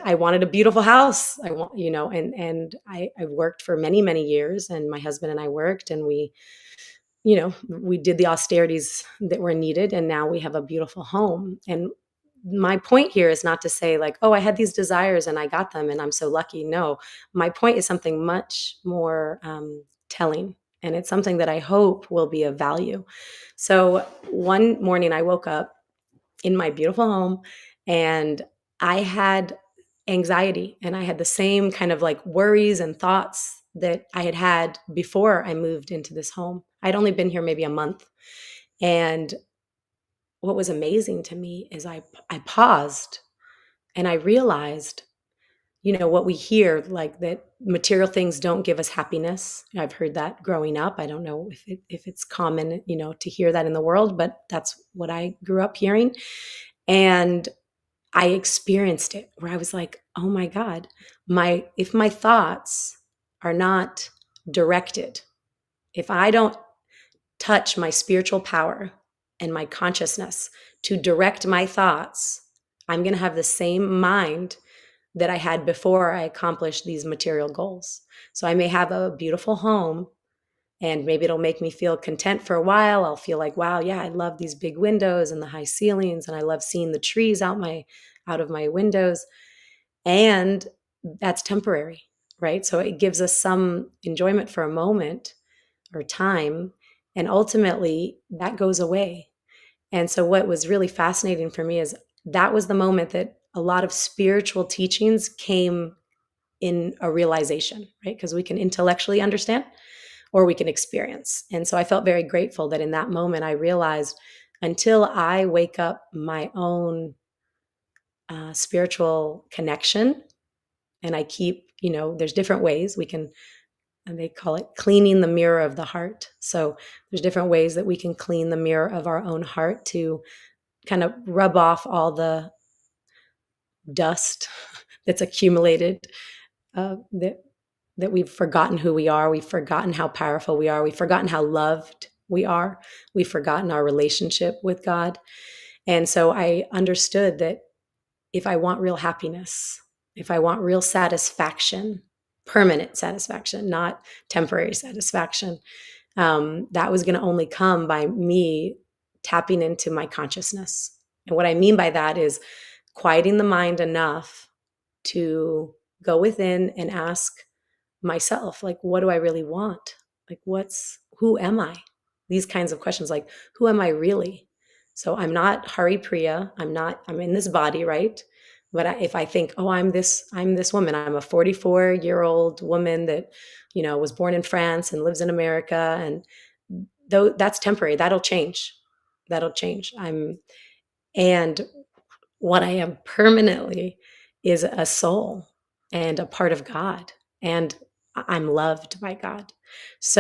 I wanted a beautiful house. I want, and I worked for many, many years, and my husband and I worked, and we did the austerities that were needed, and now we have a beautiful home. And my point here is not to say like, oh, I had these desires and I got them and I'm so lucky. No, my point is something much more telling, and it's something that I hope will be of value. So one morning I woke up in my beautiful home, and I had anxiety, and I had the same kind of like worries and thoughts that I had had before I moved into this home. I'd only been here maybe a month. And what was amazing to me is I paused and I realized, what we hear, like that material things don't give us happiness. I've heard that growing up. I don't know if it's common, to hear that in the world, but that's what I grew up hearing. And I experienced it where I was like, oh my God, if my thoughts are not directed, if I don't touch my spiritual power and my consciousness to direct my thoughts, I'm going to have the same mind that I had before I accomplished these material goals. So I may have a beautiful home, and maybe it'll make me feel content for a while. I'll feel like, wow, yeah, I love these big windows and the high ceilings, and I love seeing the trees out of my windows. And that's temporary, right? So it gives us some enjoyment for a moment or time, and ultimately that goes away. And so what was really fascinating for me is that was the moment that a lot of spiritual teachings came in a realization, right? Because we can intellectually understand or we can experience. And so I felt very grateful that in that moment I realized, until I wake up my own spiritual connection, and I keep, there's different ways we can, and they call it cleaning the mirror of the heart. So there's different ways that we can clean the mirror of our own heart to kind of rub off all the dust that's accumulated, that we've forgotten who we are. We've forgotten how powerful we are. We've forgotten how loved we are. We've forgotten our relationship with God. And so I understood that if I want real happiness, if I want real satisfaction, permanent satisfaction, not temporary satisfaction, that was going to only come by me tapping into my consciousness. And what I mean by that is quieting the mind enough to go within and ask myself, like, what do I really want? Like, who am I? These kinds of questions, like, who am I really? So I'm not Haripriya. I'm in this body, right? But if I think, oh, I'm this woman, I'm a 44-year-old woman that, was born in France and lives in America. And though that's temporary, that'll change. And what I am permanently is a soul and a part of God. And I'm loved by God. So